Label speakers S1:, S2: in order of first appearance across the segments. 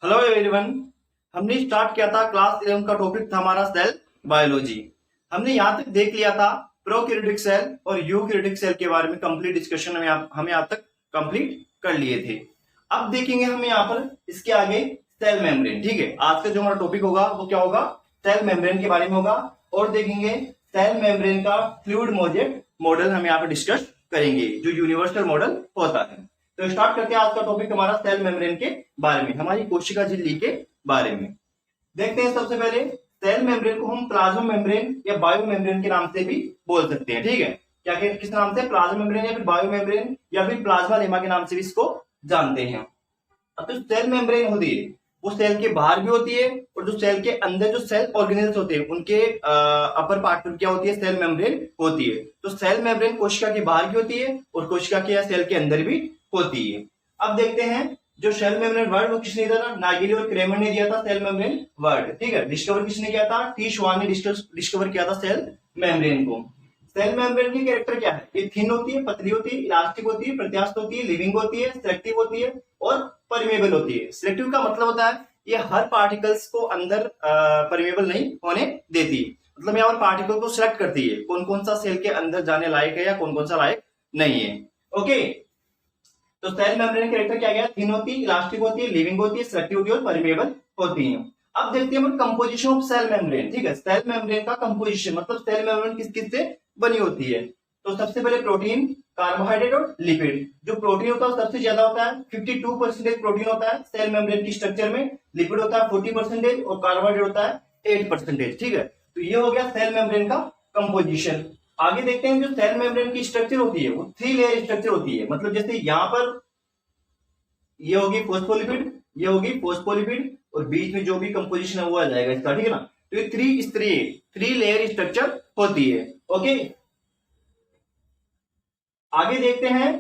S1: Hello everyone. हमने start किया था क्लास 11 का टॉपिक था हमारा सेल बायोलॉजी। हमने यहाँ तक देख लिया था प्रोकैरियोटिक सेल और यूकैरियोटिक सेल के बारे में कंप्लीट डिस्कशन हम यहाँ तक कंप्लीट कर लिए थे। अब देखेंगे हम यहाँ पर इसके आगे सेल मेम्ब्रेन। ठीक है, आज का जो हमारा टॉपिक होगा वो क्या होगा, सेल मेम्ब्रेन के बारे में होगा। और देखेंगे सेल मेम्ब्रेन का फ्लूइड मोजेक मॉडल हम यहाँ पर डिस्कस करेंगे जो यूनिवर्सल मॉडल होता है। तो स्टार्ट करते हैं आज का टॉपिक हमारा सेल मेम्ब्रेन के बारे में, हमारी कोशिका झिल्ली के बारे में। देखते हैं सबसे पहले सेल मेम्ब्रेन को हम प्लाज्मा मेम्ब्रेन या बायो मेम्ब्रेन के नाम से भी बोल सकते हैं। ठीक है, क्या किस नाम से, प्लाज्मा मेम्ब्रेन या फिर बायो मेम्ब्रेन या फिर प्लाज्मा लेमा के नाम से भी इसको जानते हैं। अब जो सेल मेम्ब्रेन होती है वो सेल के बाहर भी होती है और जो सेल के अंदर जो सेल ऑर्गेनेल्स होते हैं उनके अपर पार्ट में क्या होती है, सेल मेम्ब्रेन होती है। तो सेल मेम्ब्रेन कोशिका के बाहर की होती है और कोशिका के या सेल के अंदर भी होती है। अब देखते हैं जो सेल मेम्ब्रेन वर्ड वो किसने दिया था, नागिली और क्रेमर ने दिया था सेल मेम्ब्रेन वर्ड। ठीक है, डिस्कवर किसने किया था, टी श्वान ने डिस्कवर किया था सेल मेम्ब्रेन को। सेल मेम्ब्रेन की कैरेक्टर क्या है, ये थिन होती है, पतली होती है, इलास्टिक होती है, प्रत्यास्थ होती है, लिविंग होती है, सिलेक्टिव होती है और परमेबल होती है। सिलेक्टिव का मतलब होता है ये हर पार्टिकल्स को अंदर परमेबल नहीं होने देती, मतलब यहाँ पर पार्टिकल को सिलेक्ट करती है कौन कौन सा सेल के अंदर जाने लायक है या कौन कौन सा लायक नहीं है। ओके, तो सेल मेम्ब्रेन कैरेक्टर क्या गया, थिन होती है, इलास्टिक होती है, लिविंग होती है, सिलेक्टिव होती है और परमेबल होती है। अब देखते हैं कंपोजिशन ऑफ सेल मेम्ब्रेन। ठीक है, सेल मेम्ब्रेन का कंपोजिशन मतलब सेल मेम्ब्रेन किस किस से बनी होती है। तो सबसे पहले प्रोटीन, कार्बोहाइड्रेट और लिपिड। जो प्रोटीन होता है सबसे ज्यादा होता है, 52% प्रोटीन होता है सेल मेम्ब्रेन की स्ट्रक्चर में, लिपिड होता है 40% और कार्बोहाइड्रेट होता है 8%। ठीक है, तो ये हो गया सेल मेम्ब्रेन का कंपोजिशन। आगे देखते हैं जो सेल मेम्ब्रेन की स्ट्रक्चर होती है वो 3 लेयर स्ट्रक्चर होती है। मतलब जैसे यहाँ पर ये होगी फोस्फोलिपिड, ये होगी फोस्फोलिपिड और बीच में जो भी कंपोजिशन है वो आ जाएगा इसका। ठीक है ना, तो ये 3 लेयर स्ट्रक्चर होती है। ओके, आगे देखते हैं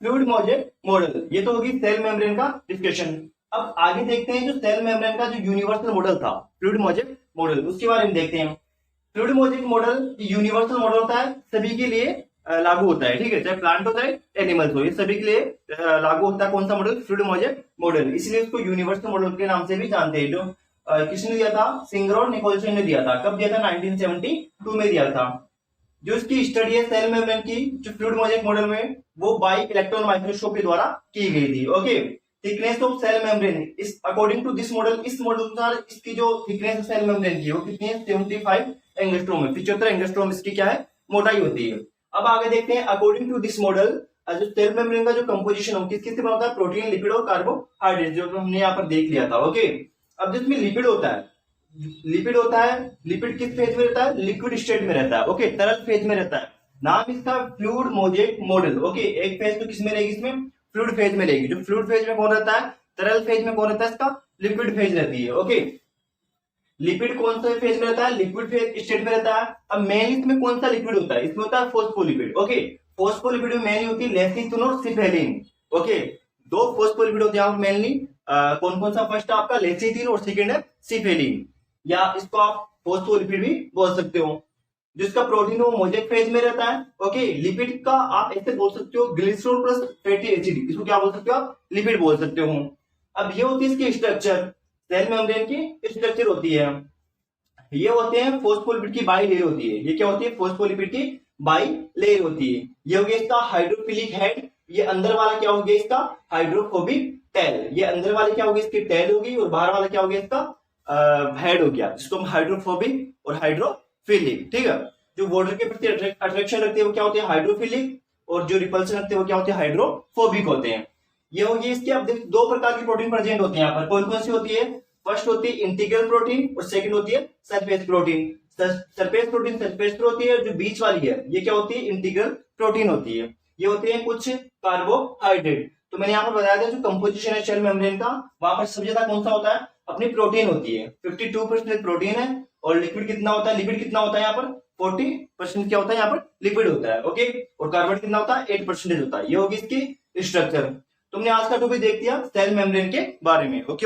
S1: फ्लूइड मोजेक मॉडल। ये तो होगी सेल मेम्ब्रेन का डिस्कशन। अब आगे देखते हैं जो सेल मेम्ब्रेन का जो यूनिवर्सल मॉडल था फ्लूइड मोजेक मॉडल, उसके बारे में देखते हैं। Fluid mosaic model universal model होता है, सभी के लिए लागू होता है। ठीक है, चाहे प्लांट हो चाहे एनिमल्स हो, ये सभी के लिए लागू होता है। कौन सा मॉडल, फ्लूइड मोजेक मॉडल, इसलिए उसको यूनिवर्सल मॉडल के नाम से भी जानते हैं। जो किसने दिया था, सिंगर और निकोलसन ने दिया था। कब दिया था, 1972 में दिया था। जो इसकी स्टडी है सेल मेम्ब्रेन की जो फ्लूइड मोजेक मॉडल में, वो बाई इलेक्ट्रॉन माइक्रोस्कोप के द्वारा की गई थी। Okay, thickness of cell membrane is according to this model, इस मॉडल अनुसार इसकी जो थिकनेस है सेल मेम्ब्रेन की वो कितनी है, 75 एंगस्ट्रोम है। 75 एंगस्ट्रोम इसकी क्या है, मोटाई होती है। अब आगे देखते हैं अकॉर्डिंग टू दिस मॉडल जो सेल मेम्ब्रेन का जो कंपोजिशन हो किस किस से बना होता है, प्रोटीन, लिपिड और कार्बोहाइड्रेट, जो हमने यहाँ पर देख लिया था। ओके, अब जिसमें लिपिड होता है, लिपिड किस फेज में रहता है, लिक्विड स्टेट में रहता है। ओके, तरल फेज में रहता है। नाम इसका फ्लूइड मोजेक मॉडल। ओके, एक फेज तो किसमें रहेगी, इसमें फ्लूइड फेज में रहेगी। जो फ्लूइड फेज में कौन रहता है, तरल फेज में कौन रहता है, इसका लिक्विड फेज रहती है। ओके, लिपिड कौन सा फेज में रहता है, लिक्विड फेज स्टेट में रहता है। अब मेन इसमें कौन सा लिपिड होता है, इसमें होता है फोस्फोलिपिड। ओके, फोस्फोलिपिड में मेनली होती है लेसिथिन और सिफेलिन। ओके, 2 फोस्फोलिपिड होते हैं मेनली। कौन कौन सा, फर्स्ट आपका लेसिथिन और सेकेंड है सिफेलिन, या इसको आप फोस्फोलिपिड भी बोल सकते हो। जिसका प्रोटीन वो मोजेक फेज में रहता है। ओके, लिपिड का आप ऐसे बोल सकते हो ग्लिसरॉल प्लस फैटी एसिड, इसको क्या बोल सकते हो आप, लिपिड बोल सकते हो। अब ये होती है इसकी स्ट्रक्चर, सेल मेम्ब्रेन की स्ट्रक्चर होती है। ये होते हैं फोस्फोलिपिड की बाई लेयर होती है। ये क्या होती है, फोस्फोलिपिड की बाई लेयर होती है। ये हो गया इसका हाइड्रोफिलिक हेड, ये अंदर वाला क्या हो गया इसका हाइड्रोफोबिक टेल। ये अंदर वाले क्या होगी, इसकी टेल होगी, और बाहर वाला क्या हो गया इसका हेड हो गया, जिसको हम हाइड्रोफोबिक और हाइड्रोफिलिक। ठीक है, जो वाटर के प्रति अट्रैक्शन रखते हैं वो क्या होते हैं, हाइड्रोफिलिक, और जो रिपल्शन रखते हैं वो क्या होते हैं, हाइड्रोफोबिक होते हैं। ये होगी इसकी। अब देखिए 2 प्रकार की प्रोटीन प्रेजेंट होती है यहाँ पर। कौन कौन सी होती है, फर्स्ट होती है इंटीग्रल प्रोटीन और सेकंड होती है surface protein. Surface protein surface पर होती है, जो बीच वाली है ये क्या होती है, इंटीग्रल प्रोटीन होती है। ये होते हैं कुछ कार्बोहाइड्रेट। तो मैंने यहाँ पर बताया था जो कंपोजिशन है सेल मेम्ब्रेन का, वहां पर सबसे ज्यादा कौन सा होता है, अपनी प्रोटीन होती है। 52% प्रोटीन है और लिक्विड कितना होता है, लिपिड कितना होता है यहाँ पर, 40% क्या होता है यहाँ पर, लिपिड होता है। ओके, और कार्बन कितना होता है, 8% होता है। ये होगी इसकी स्ट्रक्चर। तुमने आज का टॉपिक देख दिया सेल मेम्ब्रेन के बारे में। ओके।